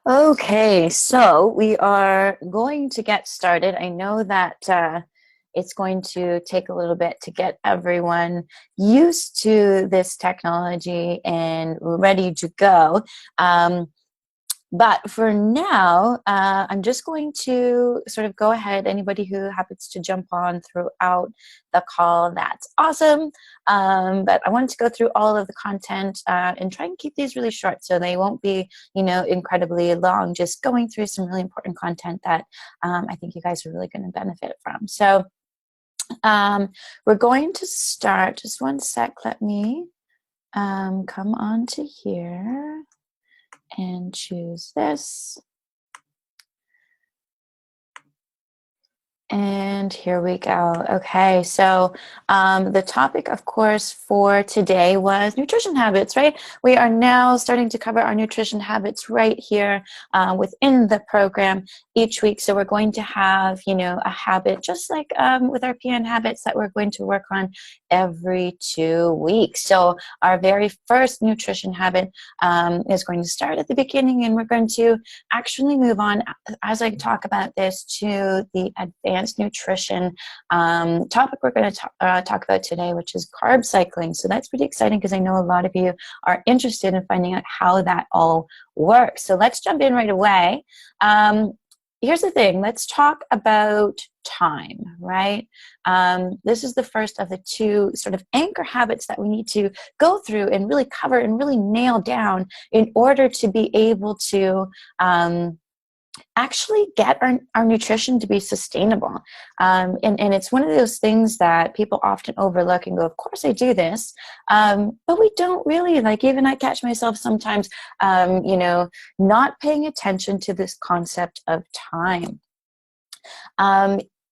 Okay, so we are going to get started. I know that it's going to take a little bit to get everyone used to this technology and ready to go. But for now, I'm just going to sort of go ahead. Anybody who happens to jump on throughout the call, that's awesome. But I wanted to go through all of the content and try and keep these really short so they won't be, incredibly long. Just going through some really important content that I think you guys are really going to benefit from. So we're going to start. Just one sec. Let me come on to here and choose this. And here we go. Okay, so the topic, of course, for today was nutrition habits, right? We are now starting to cover our nutrition habits right here within the program each week. So we're going to have, a habit just like with our PN habits that we're going to work on every 2 weeks. So our very first nutrition habit is going to start at the beginning, and we're going to actually move on as I talk about this to the advanced nutrition topic we're going to talk about today, which is carb cycling. So that's pretty exciting because I know a lot of you are interested in finding out how that all works. So let's jump in right away. Here's the thing. Let's talk about time, right? This is the first of the 2 sort of anchor habits that we need to go through and really cover and really nail down in order to be able to actually get our nutrition to be sustainable. And it's one of those things that people often overlook and go, of course I do this, but we don't really, like, even I catch myself sometimes, not paying attention to this concept of time.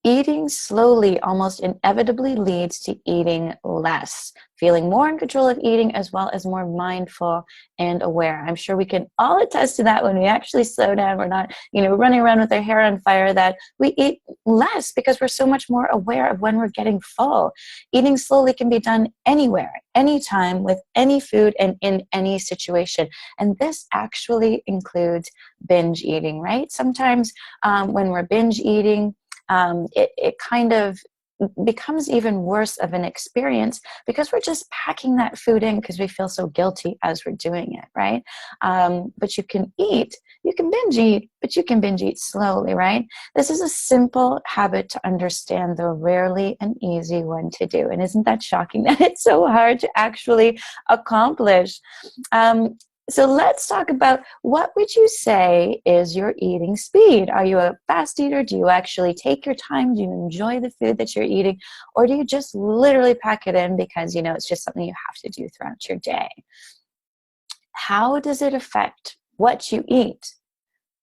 Eating slowly almost inevitably leads to eating less, feeling more in control of eating, as well as more mindful and aware. I'm sure we can all attest to that when we actually slow down. We're not, running around with our hair on fire, that we eat less because we're so much more aware of when we're getting full. Eating slowly can be done anywhere, anytime, with any food and in any situation. And this actually includes binge eating, right? Sometimes when we're binge eating, it kind of becomes even worse of an experience because we're just packing that food in because we feel so guilty as we're doing it, right? But you can binge eat, but you can binge eat slowly, right? This is a simple habit to understand, though rarely an easy one to do. And isn't that shocking that it's so hard to actually accomplish? So let's talk about, what would you say is your eating speed? Are you a fast eater? Do you actually take your time? Do you enjoy the food that you're eating? Or do you just literally pack it in because, it's just something you have to do throughout your day? How does it affect what you eat?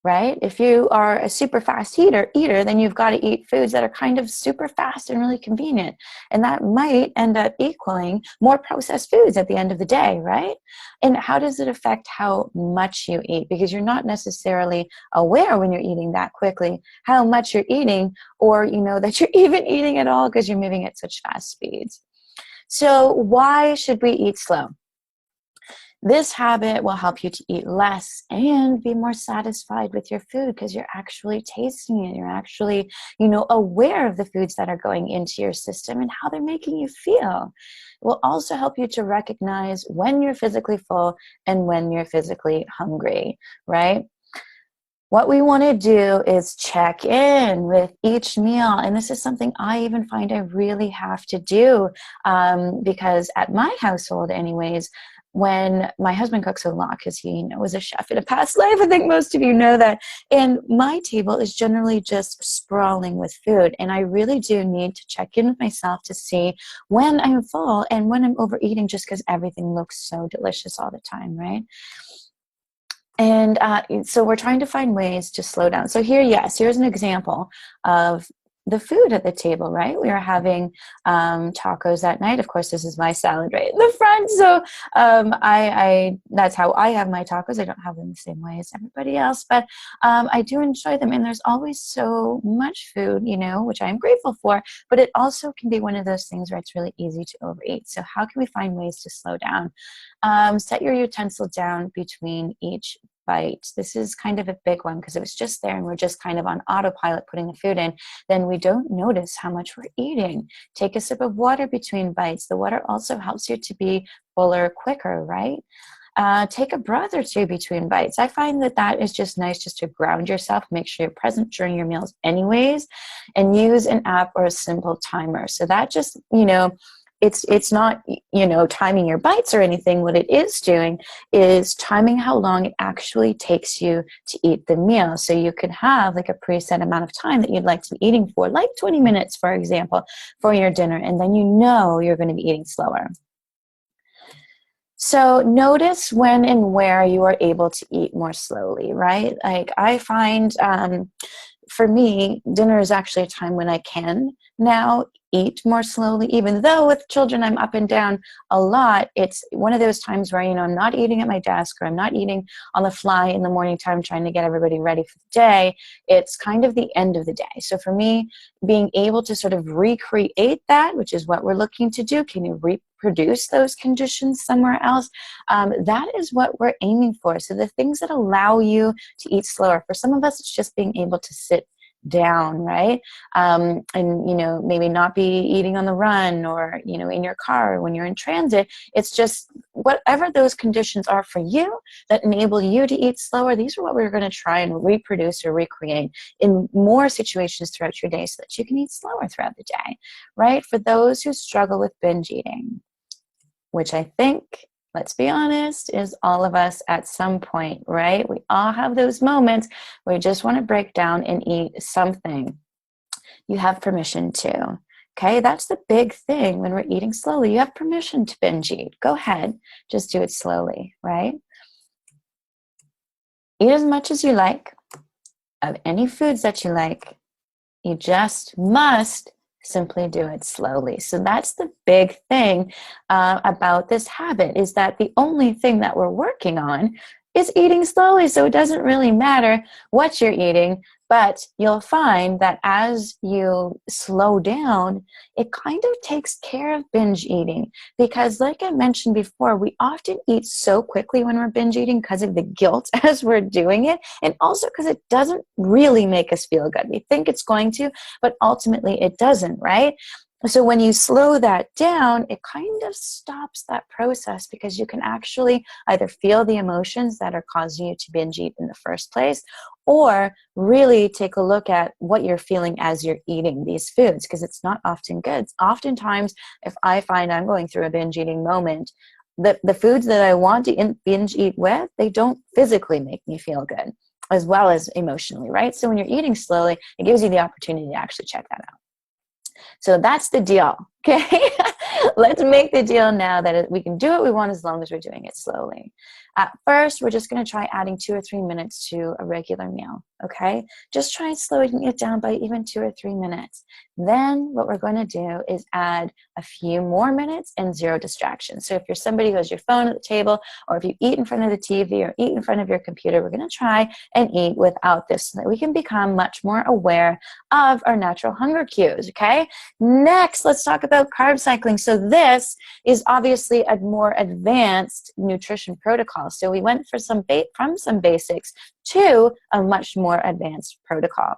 Right? If you are a super fast eater, then you've got to eat foods that are kind of super fast and really convenient. And that might end up equaling more processed foods at the end of the day, right? And how does it affect how much you eat? Because you're not necessarily aware when you're eating that quickly how much you're eating, or that you're even eating at all because you're moving at such fast speeds. So why should we eat slow? This habit will help you to eat less and be more satisfied with your food because you're actually tasting it. You're actually, aware of the foods that are going into your system and how they're making you feel. It will also help you to recognize when you're physically full and when you're physically hungry, right? What we want to do is check in with each meal. And this is something I even find I really have to do because at my household anyways, when my husband cooks a lot, because he was a chef in a past life, I think most of you know that, and my table is generally just sprawling with food. And I really do need to check in with myself to see when I'm full and when I'm overeating just because everything looks so delicious all the time, right? And so we're trying to find ways to slow down. So here's an example of the food at the table, right? We are having tacos that night. Of course, this is my salad right in the front. So I that's how I have my tacos. I don't have them the same way as everybody else, but I do enjoy them. And there's always so much food, which I'm grateful for, but it also can be one of those things where it's really easy to overeat. So how can we find ways to slow down? Set your utensil down between each bite. This is kind of a big one because it was just there and we're just kind of on autopilot putting the food in. Then we don't notice how much we're eating. Take a sip of water between bites. The water also helps you to be fuller quicker, right? Take a breath or two between bites. I find that is just nice just to ground yourself, make sure you're present during your meals anyways, and use an app or a simple timer. So that just, it's not, timing your bites or anything. What it is doing is timing how long it actually takes you to eat the meal. So you could have like a preset amount of time that you'd like to be eating for, like 20 minutes, for example, for your dinner. And then you're going to be eating slower. So notice when and where you are able to eat more slowly, right? Like I find for me, dinner is actually a time when I can now eat more slowly, even though with children I'm up and down a lot. It's one of those times where, I'm not eating at my desk or I'm not eating on the fly in the morning time trying to get everybody ready for the day. It's kind of the end of the day. So for me, being able to sort of recreate that, which is what we're looking to do, can you reproduce those conditions somewhere else? That is what we're aiming for. So the things that allow you to eat slower, for some of us, it's just being able to sit down, right? And, maybe not be eating on the run or, in your car when you're in transit. It's just whatever those conditions are for you that enable you to eat slower. These are what we're going to try and reproduce or recreate in more situations throughout your day so that you can eat slower throughout the day, right? For those who struggle with binge eating, which I think, let's be honest, is all of us at some point, right? We all have those moments where we just want to break down and eat something. You have permission to. Okay, that's the big thing when we're eating slowly. You have permission to binge eat. Go ahead, just do it slowly, right? Eat as much as you like of any foods that you like. You just must simply do it slowly. So that's the big thing about this habit, is that the only thing that we're working on is eating slowly. So it doesn't really matter what you're eating, but you'll find that as you slow down, it kind of takes care of binge eating. Because like I mentioned before, we often eat so quickly when we're binge eating because of the guilt as we're doing it, and also because it doesn't really make us feel good. We think it's going to, but ultimately it doesn't, right? So when you slow that down, it kind of stops that process because you can actually either feel the emotions that are causing you to binge eat in the first place, or really take a look at what you're feeling as you're eating these foods, because it's not often good. Oftentimes, if I find I'm going through a binge eating moment, the foods that I want to binge eat with, they don't physically make me feel good, as well as emotionally, right? So when you're eating slowly, it gives you the opportunity to actually check that out. So that's the deal, okay? Let's make the deal now that we can do what we want as long as we're doing it slowly. At first, we're just going to try adding 2 or 3 minutes to a regular meal, okay? Just try slowing it down by even 2 or 3 minutes. Then what we're going to do is add a few more minutes and 0 distractions. So if you're somebody who has your phone at the table, or if you eat in front of the TV or eat in front of your computer, we're going to try and eat without this so that we can become much more aware of our natural hunger cues, okay? Next, let's talk about carb cycling. So this is obviously a more advanced nutrition protocol. So we went for from some basics to a much more advanced protocol.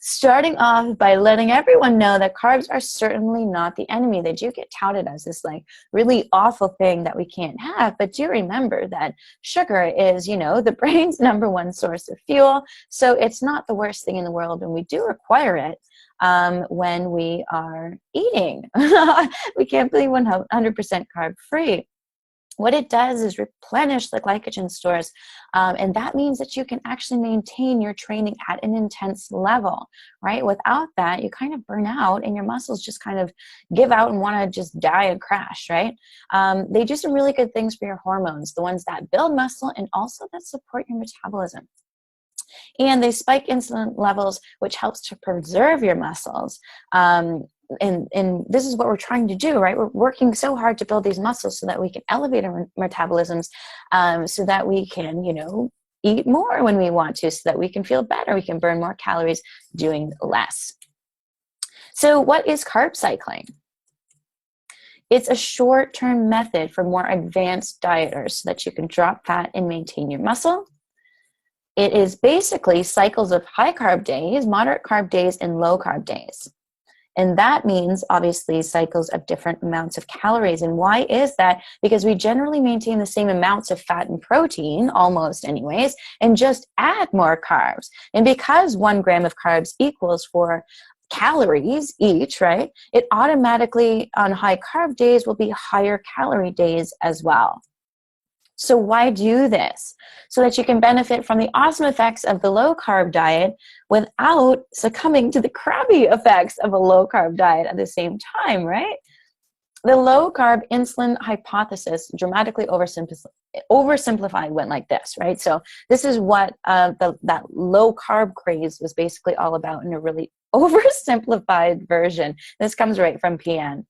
Starting off by letting everyone know that carbs are certainly not the enemy. They do get touted as this like really awful thing that we can't have, but do remember that sugar is, you know, the brain's #1 source of fuel, so it's not the worst thing in the world, and we do require it when we are eating. We can't be 100% carb free. What it does is replenish the glycogen stores, and that means that you can actually maintain your training at an intense level, right? Without that, you kind of burn out and your muscles just kind of give out and want to just die and crash, right? They do some really good things for your hormones, the ones that build muscle and also that support your metabolism. And they spike insulin levels, which helps to preserve your muscles. And this is what we're trying to do, right? We're working so hard to build these muscles so that we can elevate our metabolisms, so that we can, you know, eat more when we want to, so that we can feel better. We can burn more calories doing less. So what is carb cycling? It's a short-term method for more advanced dieters so that you can drop fat and maintain your muscle. It is basically cycles of high carb days, moderate carb days, and low carb days. And that means, obviously, cycles of different amounts of calories. And why is that? Because we generally maintain the same amounts of fat and protein, almost anyways, and just add more carbs. And because 1 gram of carbs equals 4 calories each, right, it automatically, on high carb days, will be higher calorie days as well. So why do this? So that you can benefit from the awesome effects of the low carb diet without succumbing to the crappy effects of a low carb diet at the same time, right? The low carb insulin hypothesis, dramatically oversimplified, went like this, right? So this is what that low carb craze was basically all about in a really oversimplified version. This comes right from PN.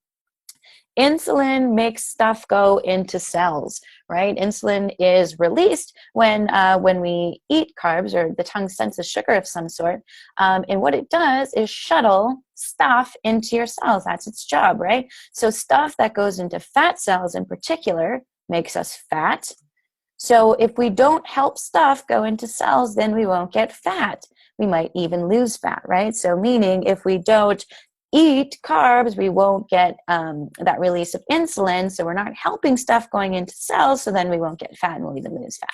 Insulin makes stuff go into cells, right? Insulin is released when we eat carbs, or the tongue senses sugar of some sort. And what it does is shuttle stuff into your cells. That's its job, right? So stuff that goes into fat cells in particular makes us fat. So if we don't help stuff go into cells, then we won't get fat. We might even lose fat, right? So meaning if we don't eat carbs, we won't get that release of insulin, so we're not helping stuff going into cells, so then we won't get fat and we'll even lose fat.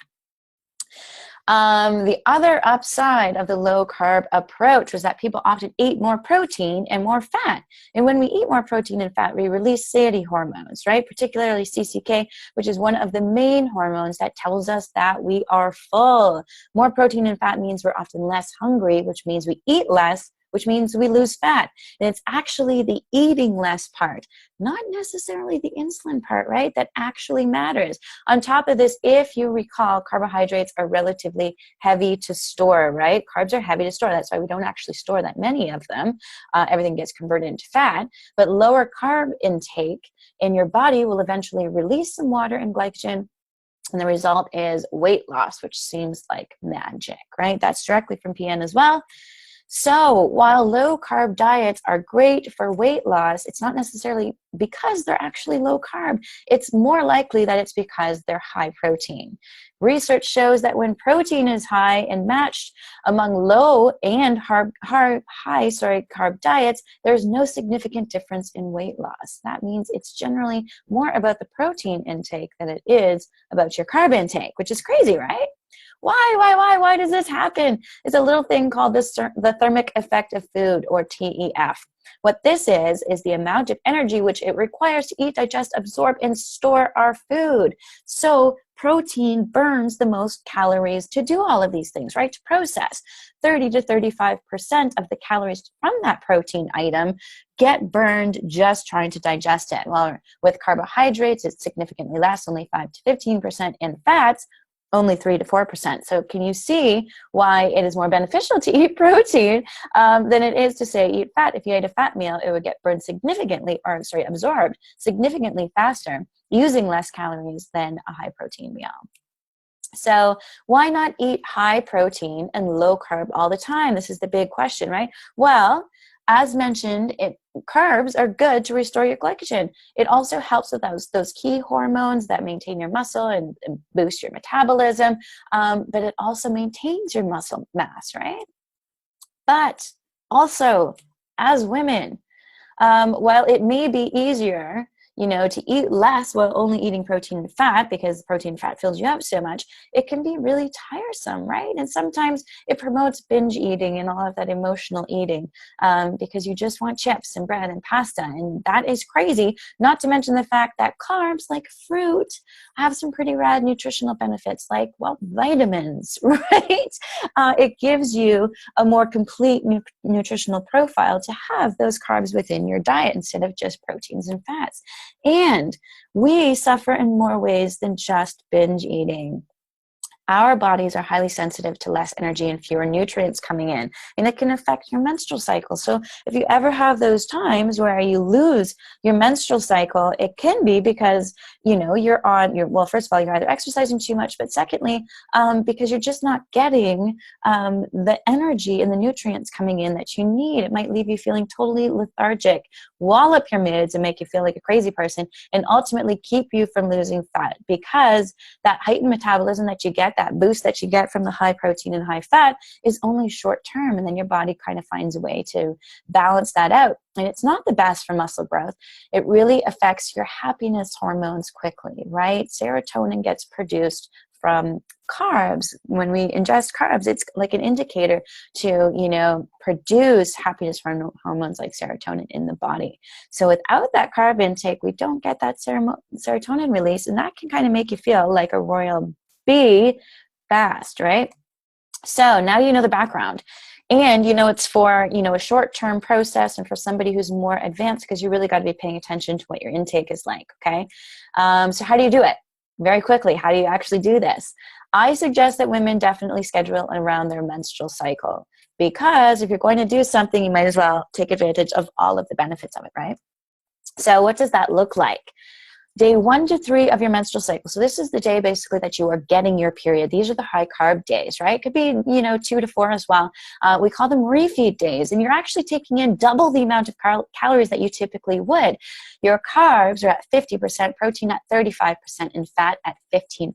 The other upside of the low carb approach was that people often eat more protein and more fat. And when we eat more protein and fat, we release satiety hormones, right? Particularly CCK, which is one of the main hormones that tells us that we are full. More protein and fat means we're often less hungry, which means we eat less, which means we lose fat. And it's actually the eating less part, not necessarily the insulin part, right, that actually matters. On top of this, if you recall, carbohydrates are relatively heavy to store, right? Carbs are heavy to store. That's why we don't actually store that many of them. Everything gets converted into fat. But lower carb intake in your body will eventually release some water and glycogen, and the result is weight loss, which seems like magic, right? That's directly from PN as well. So while low carb diets are great for weight loss, it's not necessarily because they're actually low carb. It's more likely that it's because they're high protein. Research shows that when protein is high and matched among low and high carb diets, there's no significant difference in weight loss. That means it's generally more about the protein intake than it is about your carb intake, which is crazy, right? Why does this happen? It's a little thing called the thermic effect of food, or TEF. What this is the amount of energy which it requires to eat, digest, absorb, and store our food. So protein burns the most calories to do all of these things, right? To process. 30 to 35% of the calories from that protein item get burned just trying to digest it. Well, with carbohydrates, it's significantly less, only 5 to 15%, and fats, only 3 to 4%. So can you see why it is more beneficial to eat protein than it is to, say, eat fat? If you ate a fat meal, it would get burned significantly, absorbed significantly faster, using less calories than a high protein meal. So why not eat high protein and low carb all the time? This is the big question, right? Well, as mentioned, carbs are good to restore your glycogen. It also helps with those key hormones that maintain your muscle and boost your metabolism, but it also maintains your muscle mass, right? But also, as women, while it may be easier, to eat less while only eating protein and fat, because protein and fat fills you up so much, it can be really tiresome, right? And sometimes it promotes binge eating and all of that emotional eating, because you just want chips and bread and pasta, and that is crazy. Not to mention the fact that carbs, like fruit, have some pretty rad nutritional benefits, like, well, vitamins, right? It gives you a more complete nutritional profile to have those carbs within your diet instead of just proteins and fats. And we suffer in more ways than just binge eating. Our bodies are highly sensitive to less energy and fewer nutrients coming in, and it can affect your menstrual cycle. So if you ever have those times where you lose your menstrual cycle, it can be because, well, first of all, you're either exercising too much, but secondly, because you're just not getting the energy and the nutrients coming in that you need. It might leave you feeling totally lethargic, wall up your moods, and make you feel like a crazy person, and ultimately keep you from losing fat, because that heightened metabolism that you get, that boost that you get from the high protein and high fat, is only short term, and then your body kind of finds a way to balance that out. And it's not the best for muscle growth. It really affects your happiness hormones quickly, right? Serotonin gets produced from carbs. When we ingest carbs, it's like an indicator to, produce happiness hormones like serotonin in the body. So without that carb intake, we don't get that serotonin release, and that can kind of make you feel like a royal bee fast, right? So now you know the background. And it's for, a short-term process, and for somebody who's more advanced, because you really got to be paying attention to what your intake is like, okay? So how do you do it? Very quickly, how do you actually do this? I suggest that women definitely schedule around their menstrual cycle, because if you're going to do something, you might as well take advantage of all of the benefits of it, right? So what does that look like? Day 1 to 3 of your menstrual cycle. So this is the day basically that you are getting your period. These are the high carb days, right? It could be, 2 to 4 as well. We call them refeed days, and you're actually taking in double the amount of calories that you typically would. Your carbs are at 50%, protein at 35%, and fat at 15%.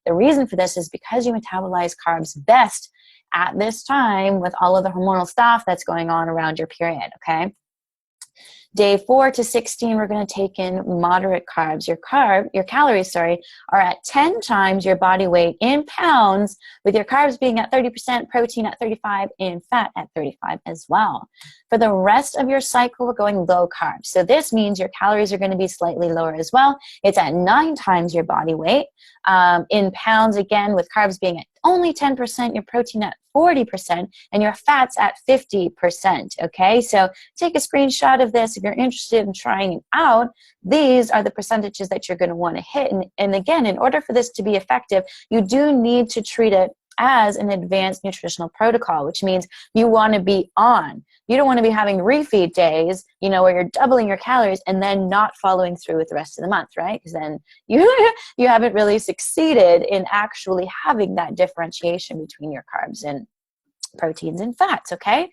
The reason for this is because you metabolize carbs best at this time with all of the hormonal stuff that's going on around your period, okay? Day 4 to 16, we're going to take in moderate carbs. Your calories, are at 10 times your body weight in pounds, with your carbs being at 30%, protein at 35%, and fat at 35% as well. For the rest of your cycle, we're going low carb. So this means your calories are going to be slightly lower as well. It's at 9 times your body weight in pounds, again, with carbs being at only 10%, your protein at 40%, and your fats at 50%, okay? So take a screenshot of this if you're interested in trying it out. These are the percentages that you're going to want to hit. And again, in order for this to be effective, you do need to treat it as an advanced nutritional protocol, which means you want to be on. You don't want to be having refeed days, where you're doubling your calories and then not following through with the rest of the month, right? Because then you haven't really succeeded in actually having that differentiation between your carbs and proteins and fats, okay?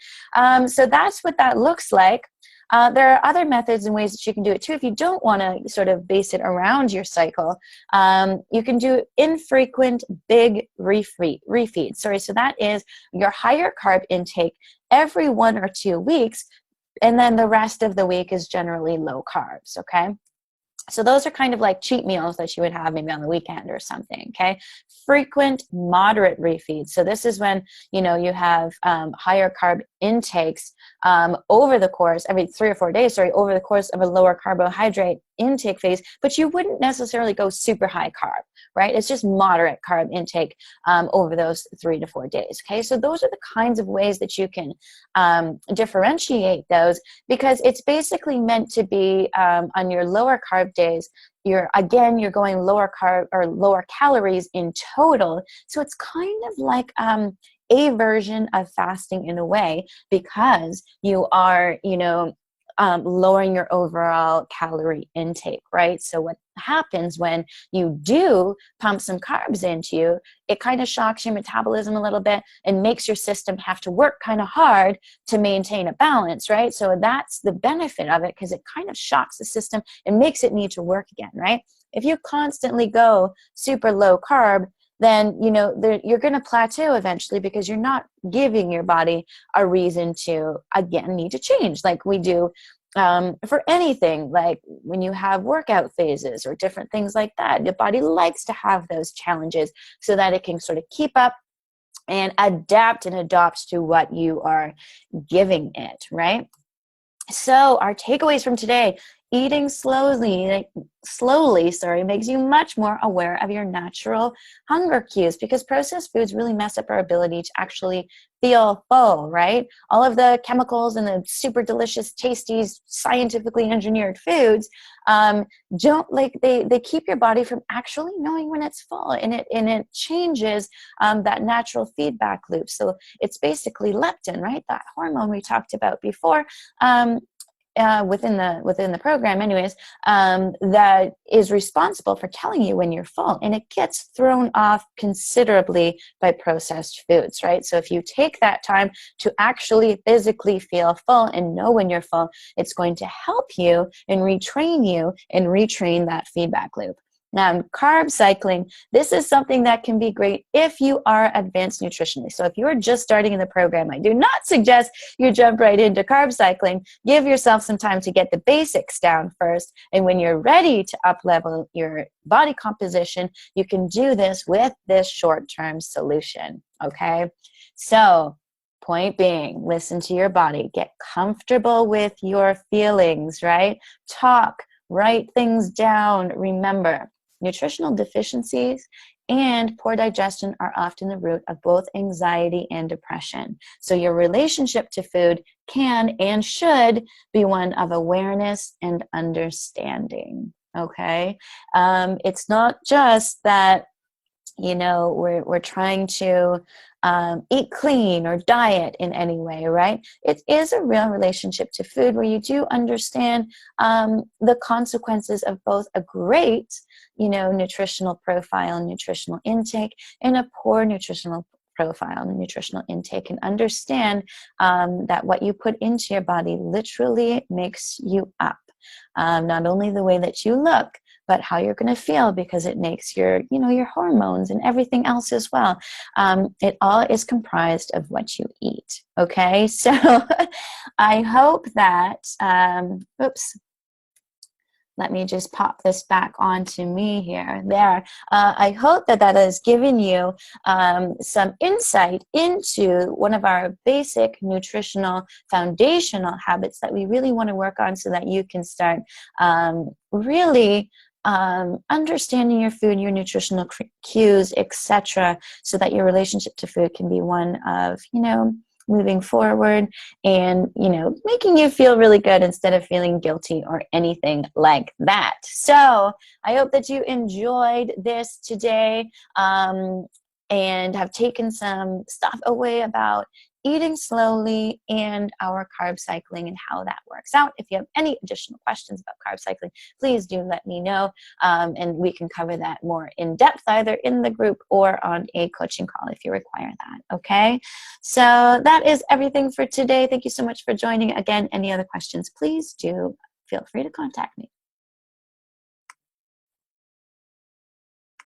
So that's what that looks like. There are other methods and ways that you can do it too. If you don't want to sort of base it around your cycle, you can do infrequent big refeeds. So that is your higher carb intake every 1 or 2 weeks, and then the rest of the week is generally low carbs, okay? So those are kind of like cheat meals that you would have maybe on the weekend or something, okay? Frequent, moderate refeeds. So this is when, you know, you have higher carb intakes over the course, every 3 or 4 days, sorry, over the course of a lower carbohydrate intake phase, but you wouldn't necessarily go super high carb, right? It's just moderate carb intake over those 3 to 4 days, okay? So those are the kinds of ways that you can differentiate those, because it's basically meant to be on your lower carb days, you're going lower carb or lower calories in total. So it's kind of like a version of fasting in a way, because you are, you know, lowering your overall calorie intake, right? So what happens when you do pump some carbs into you, it kind of shocks your metabolism a little bit and makes your system have to work kind of hard to maintain a balance, right? So that's the benefit of it, because it kind of shocks the system and makes it need to work again, right? If you constantly go super low carb, then, you know, you're going to plateau eventually, because you're not giving your body a reason to, again, need to change like we do for anything, like when you have workout phases or different things like that. Your body likes to have those challenges so that it can sort of keep up and adapt and adopt to what you are giving it, right? So our takeaways from today: eating slowly, makes you much more aware of your natural hunger cues, because processed foods really mess up our ability to actually feel full, right? All of the chemicals and the super delicious, tasty, scientifically engineered foods don't they keep your body from actually knowing when it's full, and it changes that natural feedback loop. So it's basically leptin, right? That hormone we talked about before. Within the program anyways, that is responsible for telling you when you're full, and it gets thrown off considerably by processed foods, right? So if you take that time to actually physically feel full and know when you're full, it's going to help you and retrain that feedback loop. Now, carb cycling, this is something that can be great if you are advanced nutritionally. So if you're just starting in the program, I do not suggest you jump right into carb cycling. Give yourself some time to get the basics down first. And when you're ready to up-level your body composition, you can do this with this short-term solution, okay? So point being, listen to your body. Get comfortable with your feelings, right? Talk, write things down. Remember, nutritional deficiencies and poor digestion are often the root of both anxiety and depression. So your relationship to food can and should be one of awareness and understanding, okay? It's not just that, you know, we're trying to eat clean or diet in any way, right? It is a real relationship to food where you do understand the consequences of both a great, you know, nutritional profile and nutritional intake, and a poor nutritional profile and nutritional intake, and understand that what you put into your body literally makes you up. Not only the way that you look, but how you're going to feel, because it makes your, you know, your hormones and everything else as well. It all is comprised of what you eat. Okay, so I hope that, let me just pop this back onto me here. There. I hope that has given you some insight into one of our basic nutritional foundational habits that we really want to work on, so that you can start really understanding your food, your nutritional cues, etc., so that your relationship to food can be one of, you know, moving forward and, you know, making you feel really good instead of feeling guilty or anything like that. So I hope that you enjoyed this today and have taken some stuff away about eating slowly and our carb cycling and how that works out. If you have any additional questions about carb cycling, please do let me know, and we can cover that more in depth either in the group or on a coaching call if you require that. Okay, so that is everything for today. Thank you so much for joining. Again, any other questions, please do feel free to contact me.